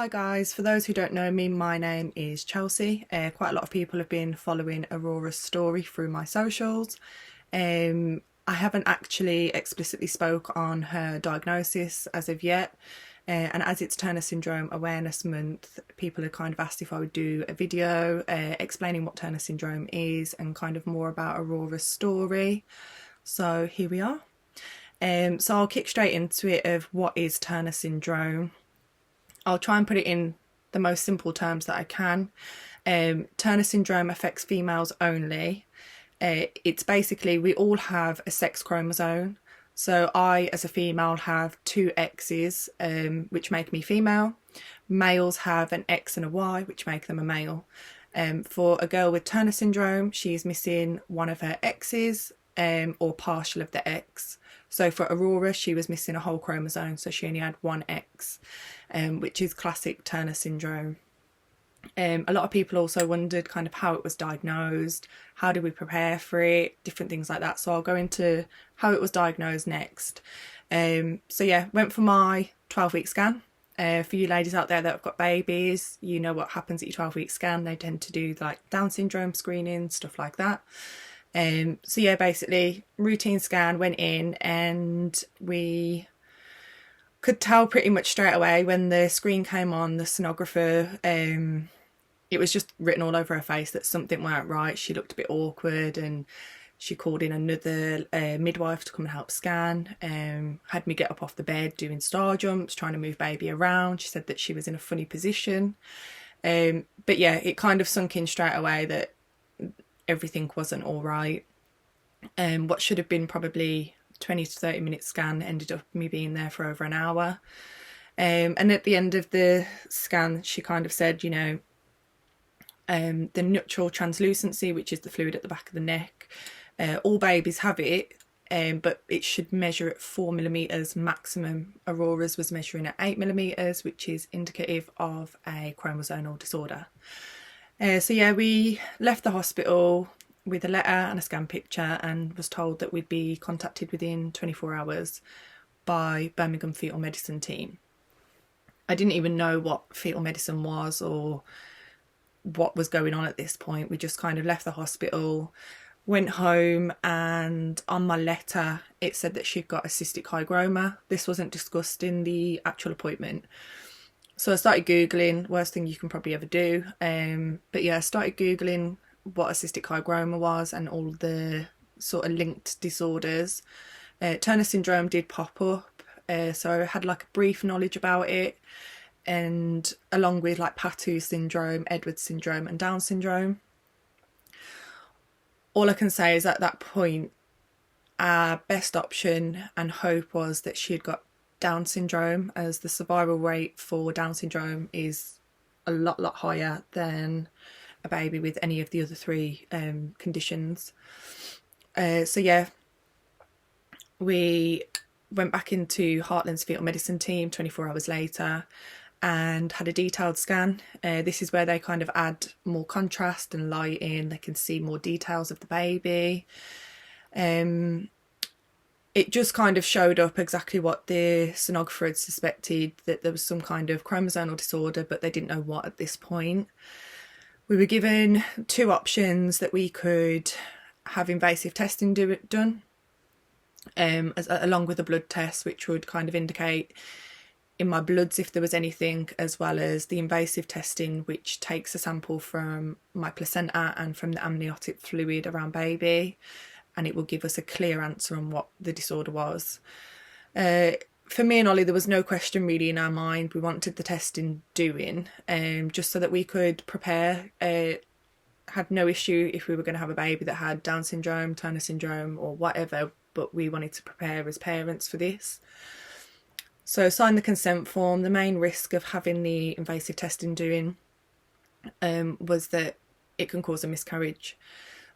Hi guys, for those who don't know me, my name is Chelsea. Quite a lot of people have been following Aurora's story through my socials. I haven't actually explicitly spoke on her diagnosis as of yet, and as it's Turner Syndrome Awareness Month, people have kind of asked if I would do a video explaining what Turner Syndrome is and kind of more about Aurora's story. So here we are. So I'll kick straight into it of what is Turner Syndrome. I'll try and put it in the most simple terms that I can. Turner syndrome affects females only. It's basically, we all have a sex chromosome. So I, as a female, have two X's, which make me female. Males have an X and a Y, which make them a male. For a girl with Turner syndrome, she's missing one of her X's, or partial of the X. So for Aurora, she was missing a whole chromosome, so she only had one X, which is classic Turner syndrome. A lot of people also wondered kind of how it was diagnosed, how did we prepare for it, different things like that. So I'll go into how it was diagnosed next. So yeah, went for my 12-week scan. For you ladies out there that have got babies, you know what happens at your 12-week scan. They tend to do like Down syndrome screening, stuff like that. So yeah, basically routine scan, went in, and we could tell pretty much straight away when the screen came on, the sonographer, it was just written all over her face that something weren't right. She looked a bit awkward, and she called in another midwife to come and help scan. Had me get up off the bed doing star jumps, trying to move baby around. She said that she was in a funny position. But yeah, it kind of sunk in straight away that everything wasn't all right. What should have been probably 20 to 30 minute scan ended up me being there for over an hour. And at the end of the scan, she kind of said, you know, the natural translucency, which is the fluid at the back of the neck, all babies have it, but it should measure at 4mm maximum. Aurora's was measuring at 8mm, which is indicative of a chromosomal disorder. So yeah, we left the hospital with a letter and a scan picture and was told that we'd be contacted within 24 hours by Birmingham Fetal Medicine team. I didn't even know what fetal medicine was or what was going on at this point. We just kind of left the hospital, went home, and on my letter it said that she'd got a cystic hygroma. This wasn't discussed in the actual appointment. So I started Googling, worst thing you can probably ever do. But yeah, I started Googling what a cystic hygroma was and all the sort of linked disorders. Turner syndrome did pop up, so I had like a brief knowledge about it, and along with like Patu syndrome, Edwards syndrome and Down syndrome. All I can say is at that point, our best option and hope was that she had got Down syndrome, as the survival rate for Down syndrome is a lot higher than a baby with any of the other three conditions. So yeah, we went back into Heartland's fetal medicine team 24 hours later and had a detailed scan. This is where they kind of add more contrast and light in. They can see more details of the baby. It just kind of showed up exactly what the sonographer had suspected, that there was some kind of chromosomal disorder, but they didn't know what at this point. We were given two options: that we could have invasive testing done, along with a blood test, which would kind of indicate in my bloods if there was anything, as well as the invasive testing, which takes a sample from my placenta and from the amniotic fluid around baby, and it will give us a clear answer on what the disorder was. For me and Ollie, there was no question really in our mind. We wanted the testing doing, just so that we could prepare. Had no issue if we were going to have a baby that had Down syndrome, Turner syndrome or whatever, but we wanted to prepare as parents for this. So signed the consent form. The main risk of having the invasive testing doing was that it can cause a miscarriage.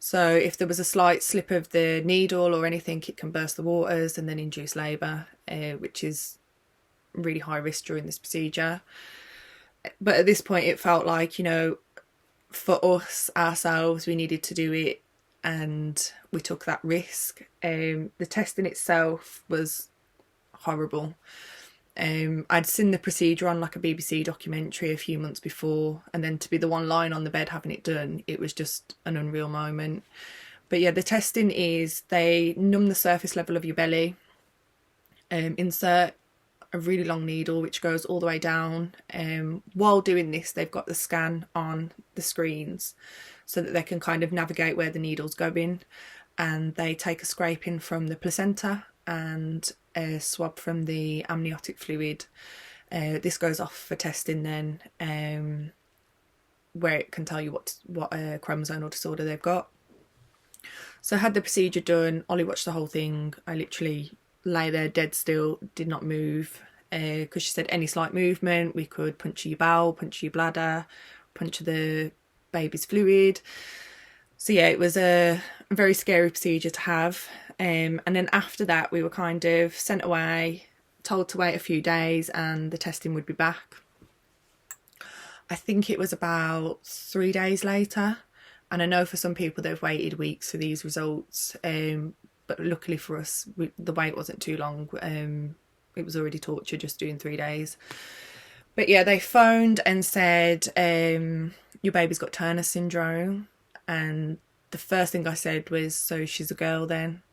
So if there was a slight slip of the needle or anything, it can burst the waters and then induce labour, which is really high risk during this procedure. But at this point it felt like, you know, for us, ourselves, we needed to do it, and we took that risk. The testing itself was horrible. I'd seen the procedure on like a BBC documentary a few months before, and then to be the one lying on the bed having it done, it was just an unreal moment. But yeah, the testing is they numb the surface level of your belly, insert a really long needle which goes all the way down. While doing this, they've got the scan on the screens so that they can kind of navigate where the needle's going, and they take a scraping from the placenta and a swab from the amniotic fluid. This goes off for testing then, where it can tell you what chromosomal disorder they've got. So I had the procedure done. Ollie watched the whole thing. I literally lay there dead still, did not move, because she said any slight movement, we could puncture your bowel, puncture your bladder, puncture the baby's fluid. So yeah, it was a very scary procedure to have. And then after that, we were kind of sent away, told to wait a few days and the testing would be back. I think it was about 3 days later. And I know for some people they've waited weeks for these results. But luckily for us, the wait wasn't too long. It was already torture just doing 3 days. But yeah, they phoned and said, your baby's got Turner syndrome. And the first thing I said was, so she's a girl then?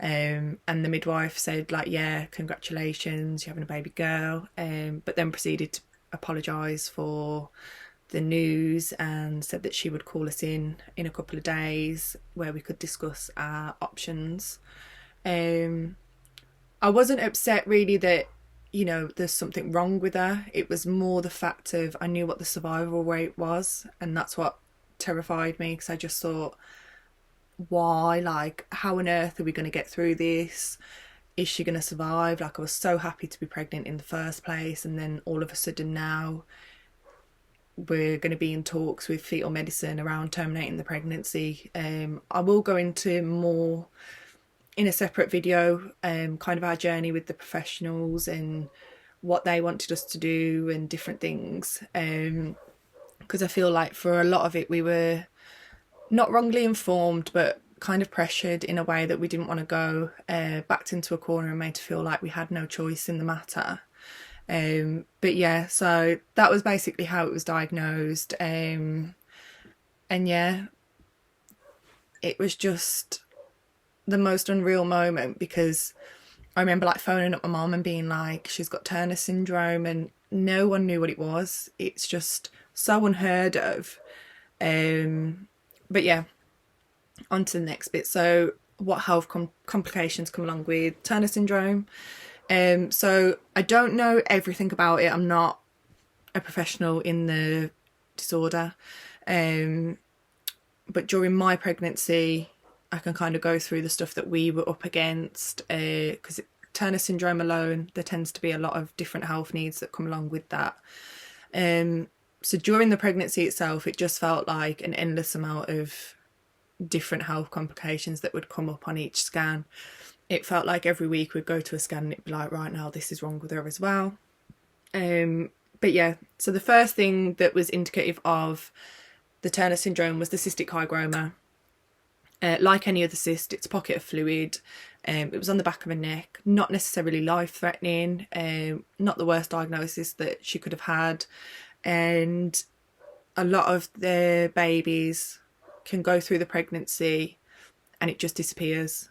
And the midwife said, like, yeah, congratulations, you're having a baby girl. But then proceeded to apologise for the news and said that she would call us in a couple of days where we could discuss our options. I wasn't upset really that, you know, there's something wrong with her. It was more the fact of I knew what the survival rate was, and that's what terrified me, because I just thought, why? Like, how on earth are we going to get through this? Is she going to survive? Like, I was so happy to be pregnant in the first place, and then all of a sudden now we're going to be in talks with fetal medicine around terminating the pregnancy. I will go into more in a separate video, kind of our journey with the professionals and what they wanted us to do and different things, because I feel like for a lot of it we were not wrongly informed but kind of pressured in a way that we didn't want to go, backed into a corner and made to feel like we had no choice in the matter. But yeah, so that was basically how it was diagnosed. And yeah, it was just the most unreal moment, because I remember like phoning up my mum and being like, she's got Turner syndrome, and no one knew what it was. It's just so unheard of. But yeah, on to the next bit. So what health complications come along with Turner syndrome? So I don't know everything about it. I'm not a professional in the disorder. But during my pregnancy, I can kind of go through the stuff that we were up against, because Turner syndrome alone, there tends to be a lot of different health needs that come along with that. So during the pregnancy itself, it just felt like an endless amount of different health complications that would come up on each scan. It felt like every week we'd go to a scan and it'd be like, right now this is wrong with her as well. But yeah, so the first thing that was indicative of the Turner syndrome was the cystic hygroma. Like any other cyst, it's a pocket of fluid. It was on the back of her neck, not necessarily life-threatening, not the worst diagnosis that she could have had. And a lot of the babies can go through the pregnancy and it just disappears.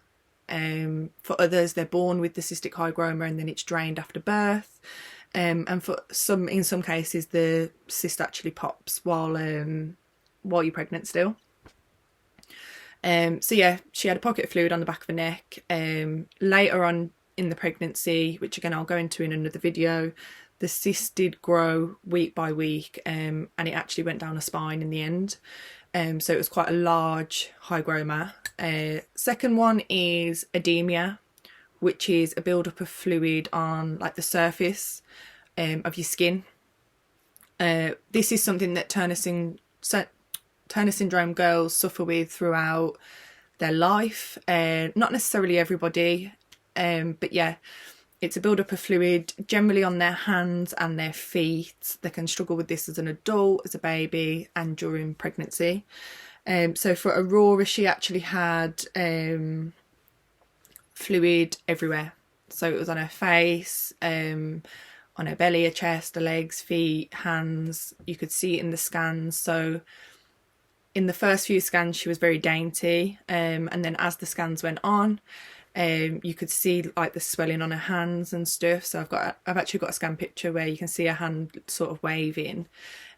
For others, they're born with the cystic hygroma and then it's drained after birth. And for some, in some cases, the cyst actually pops while you're pregnant still. So yeah, she had a pocket of fluid on the back of her neck. Later on in the pregnancy, which again I'll go into in another video, the cyst did grow week by week, and it actually went down her spine in the end. So it was quite a large hygroma. Second one is edema, which is a buildup of fluid on like the surface of your skin. This is something that Turner syndrome girls suffer with throughout their life. Not necessarily everybody, but yeah, it's a build-up of fluid generally on their hands and their feet. They can struggle with this as an adult, as a baby, and during pregnancy. So for Aurora, she actually had fluid everywhere. So it was on her face, on her belly, her chest, her legs, feet, hands. You could see it in the scans. So in the first few scans she was very dainty, and then as the scans went on, you could see like the swelling on her hands and stuff. So I've actually got a scan picture where you can see her hand sort of waving,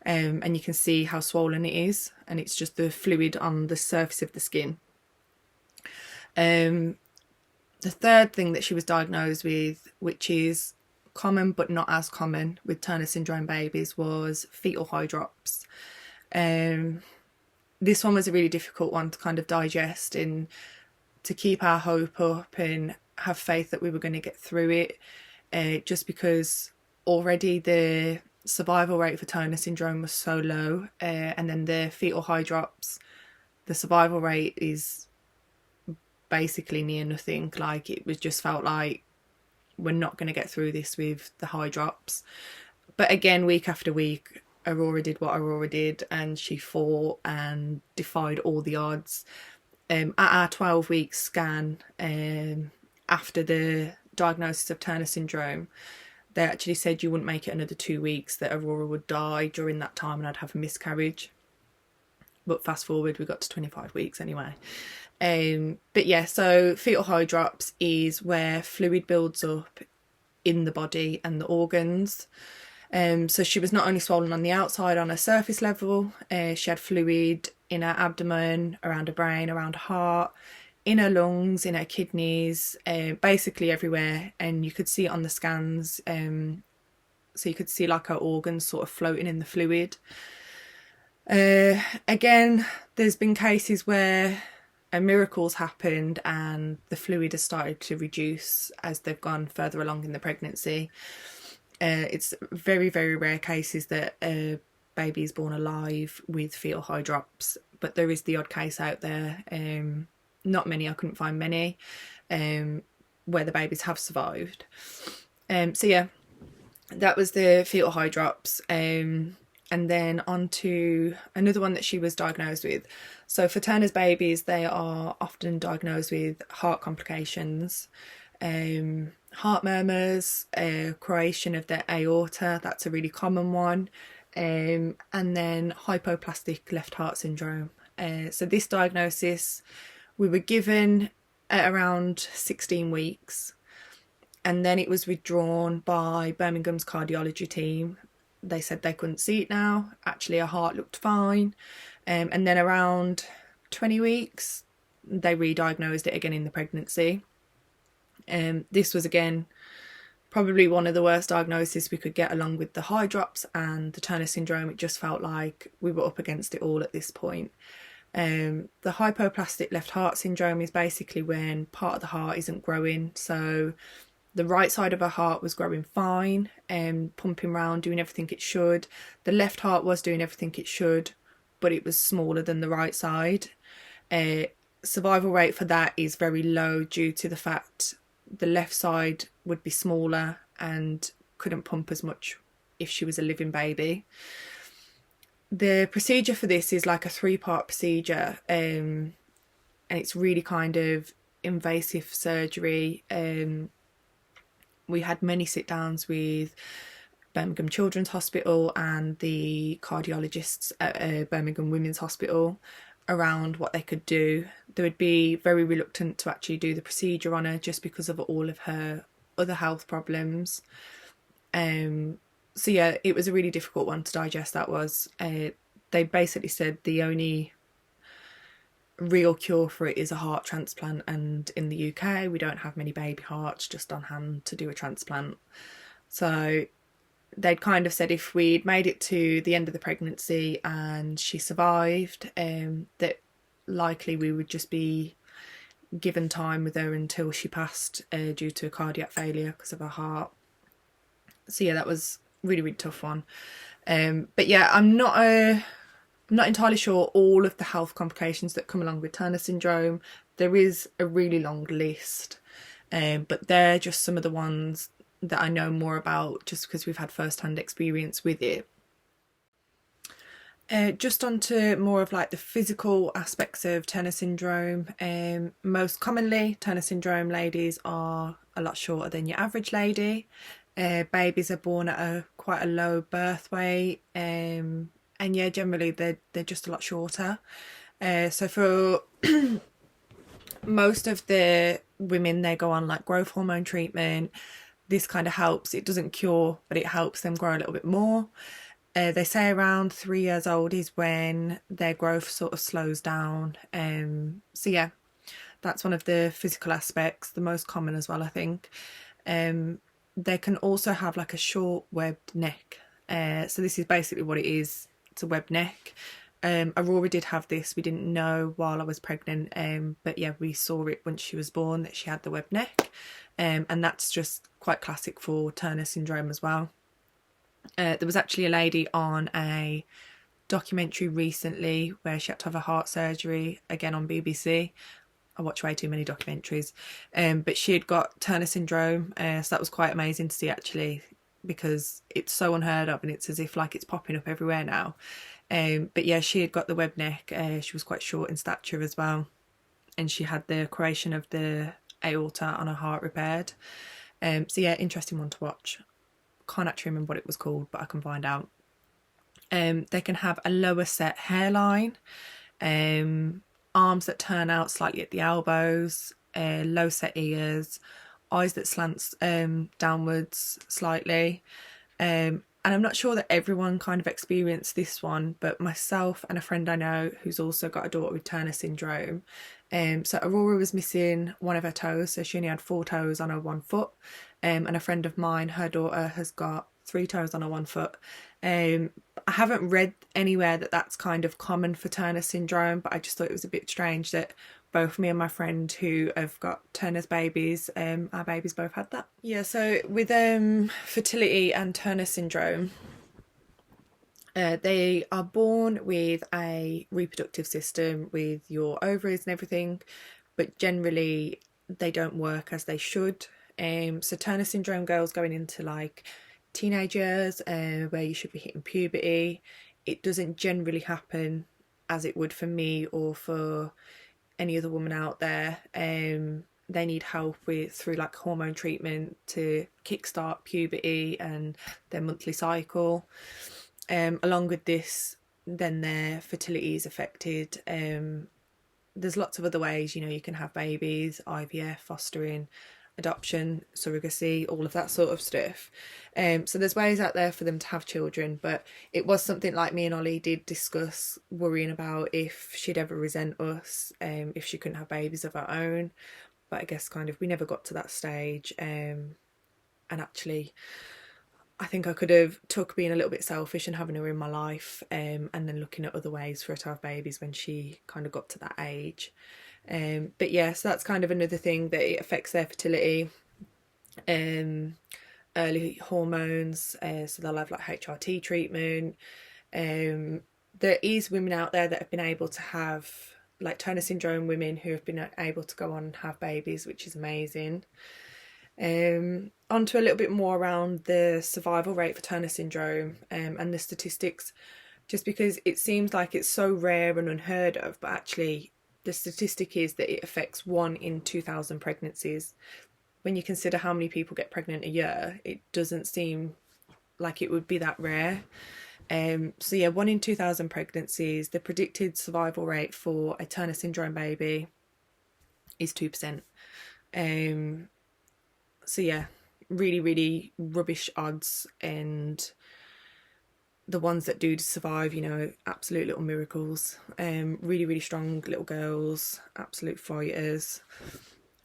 and you can see how swollen it is, and it's just the fluid on the surface of the skin. The third thing that she was diagnosed with, which is common but not as common with Turner syndrome babies, was fetal hydrops. This one was a really difficult one to kind of digest and to keep our hope up and have faith that we were going to get through it, just because already the survival rate for Turner syndrome was so low, and then the fetal hydrops, the survival rate is basically near nothing. Like, it was just felt like we're not going to get through this with the hydrops. But again, week after week, Aurora did what Aurora did, and she fought and defied all the odds. At our 12-week scan, after the diagnosis of Turner syndrome, they actually said you wouldn't make it another 2 weeks, that Aurora would die during that time and I'd have a miscarriage. But fast forward, we got to 25 weeks anyway. But yeah, so fetal hydrops is where fluid builds up in the body and the organs. So she was not only swollen on the outside, on her surface level, she had fluid in her abdomen, around her brain, around her heart, in her lungs, in her kidneys, basically everywhere. And you could see it on the scans. So you could see like her organs sort of floating in the fluid. Again, there's been cases where a miracle's happened and the fluid has started to reduce as they've gone further along in the pregnancy. It's very, very rare cases that a baby is born alive with fetal hydrops, but there is the odd case out there. Not many, I couldn't find many, where the babies have survived. So yeah, that was the fetal hydrops. And then on to another one that she was diagnosed with. So for Turner's babies, they are often diagnosed with heart complications, heart murmurs, corrosion of the aorta, that's a really common one, and then hypoplastic left heart syndrome. So this diagnosis we were given at around 16 weeks, and then it was withdrawn by Birmingham's cardiology team. They said they couldn't see it now. Actually, her heart looked fine. And then around 20 weeks, they re-diagnosed it again in the pregnancy. This was, again, probably one of the worst diagnoses we could get, along with the hydrops and the Turner syndrome. It just felt like we were up against it all at this point. The hypoplastic left heart syndrome is basically when part of the heart isn't growing. So the right side of her heart was growing fine and pumping around, doing everything it should. The left heart was doing everything it should, but it was smaller than the right side. Survival rate for that is very low due to the fact the left side would be smaller and couldn't pump as much if she was a living baby. The procedure for this is like a 3-part procedure, and it's really kind of invasive surgery. We had many sit-downs with Birmingham Children's Hospital and the cardiologists at Birmingham Women's Hospital around what they could do. They would be very reluctant to actually do the procedure on her just because of all of her other health problems. So yeah, it was a really difficult one to digest, that was. They basically said the only real cure for it is a heart transplant, and in the UK we don't have many baby hearts just on hand to do a transplant. So they'd kind of said if we'd made it to the end of the pregnancy and she survived, that likely we would just be given time with her until she passed, due to a cardiac failure because of her heart. So yeah, that was really, really tough one. But yeah, I'm not entirely sure all of the health complications that come along with Turner syndrome. There is a really long list, but they're just some of the ones that I know more about just because we've had first-hand experience with it. Just onto more of like the physical aspects of Turner syndrome. Most commonly, Turner syndrome ladies are a lot shorter than your average lady. Babies are born at quite a low birth weight, and yeah, generally they're just a lot shorter. So for most of the women, they go on like growth hormone treatment. This kind of helps. It doesn't cure, but it helps them grow a little bit more. They say around 3 years old is when their growth sort of slows down. So yeah, that's one of the physical aspects, the most common as well, I think. They can also have like a short webbed neck. So this is basically what it is. It's a webbed neck. Aurora did have this. We didn't know while I was pregnant, but yeah, we saw it once she was born that she had the webbed neck, and that's just quite classic for Turner syndrome as well. There was actually a lady on a documentary recently where she had to have a heart surgery, again on BBC. I watch way too many documentaries, but she had got Turner syndrome, so that was quite amazing to see actually, because it's so unheard of and it's as if like it's popping up everywhere now. But yeah, she had got the web neck. She was quite short in stature as well, and she had the creation of the aorta on her heart repaired. So yeah, interesting one to watch. Can't actually remember what it was called, but I can find out. They can have a lower set hairline, arms that turn out slightly at the elbows, low set ears, eyes that slants downwards slightly. And I'm not sure that everyone kind of experienced this one, but myself and a friend I know who's also got a daughter with Turner syndrome. So Aurora was missing one of her toes, so she only had 4 toes on her 1 foot. And a friend of mine, her daughter, has got 3 toes on her 1 foot. I haven't read anywhere that that's kind of common for Turner syndrome, but I just thought it was a bit strange that both me and my friend who have got Turner's babies, our babies both had that. Yeah, so with fertility and Turner syndrome, they are born with a reproductive system with your ovaries and everything, but generally they don't work as they should. So Turner syndrome girls going into like teenage years, where you should be hitting puberty, it doesn't generally happen as it would for me or for any other woman out there. They need help with through like hormone treatment to kickstart puberty and their monthly cycle. Along with this, then their fertility is affected. There's lots of other ways, you know, you can have babies, IVF, fostering, adoption, surrogacy, all of that sort of stuff. So there's ways out there for them to have children, but it was something like me and Ollie did discuss worrying about if she'd ever resent us, if she couldn't have babies of her own. But I guess kind of we never got to that stage. And actually, I think I could have took being a little bit selfish and having her in my life, and then looking at other ways for her to have babies when she kind of got to that age. But yeah, so that's kind of another thing that it affects their fertility. Early hormones, so they'll have like HRT treatment. There is women out there that have been able to have like Turner syndrome women who have been able to go on and have babies, which is amazing. Onto a little bit more around the survival rate for Turner syndrome, and the statistics, just because it seems like it's so rare and unheard of, but actually the statistic is that it affects 1 in 2,000 pregnancies. When you consider how many people get pregnant a year, it doesn't seem like it would be that rare. So yeah, 1 in 2,000 pregnancies. The predicted survival rate for a Turner syndrome baby is 2%. So yeah, really, really rubbish odds, and the ones that do survive, you know, absolute little miracles. Really, really strong little girls, absolute fighters.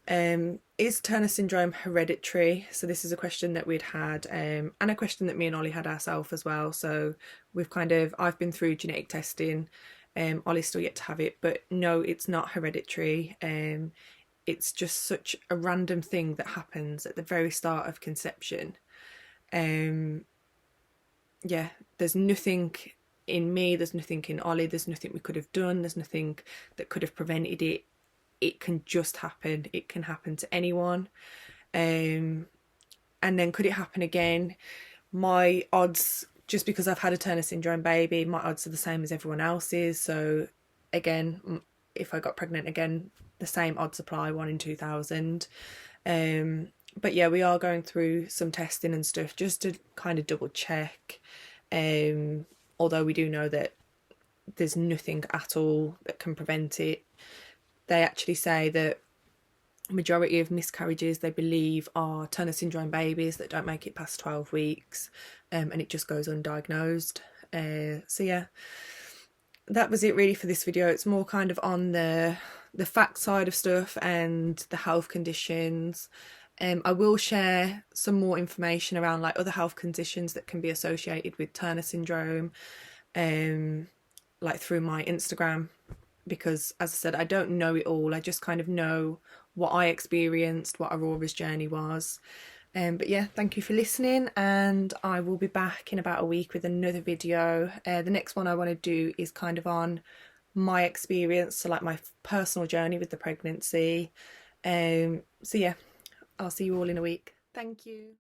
Is Turner syndrome hereditary? So this is a question that we'd had, and a question that me and Ollie had ourselves as well. So I've been through genetic testing. Ollie's still yet to have it, but no, it's not hereditary. It's just such a random thing that happens at the very start of conception. Yeah, there's nothing in me, there's nothing in Ollie, there's nothing we could have done, there's nothing that could have prevented it. It can just happen. It can happen to anyone. And then could it happen again? My odds just because I've had a Turner syndrome baby, my odds are the same as everyone else's. So again, if I got pregnant again, the same odds apply, 1 in 2,000. But yeah, we are going through some testing and stuff just to kind of double check. Although we do know that there's nothing at all that can prevent it. They actually say that majority of miscarriages they believe are Turner syndrome babies that don't make it past 12 weeks, and it just goes undiagnosed. So yeah, that was it really for this video. It's more kind of on the fact side of stuff and the health conditions. I will share some more information around like other health conditions that can be associated with Turner syndrome, like through my Instagram, because as I said, I don't know it all. I just kind of know what I experienced, what Aurora's journey was. But yeah, thank you for listening, and I will be back in about a week with another video. The next one I want to do is kind of on my experience, so like my personal journey with the pregnancy. So yeah, I'll see you all in a week. Thank you.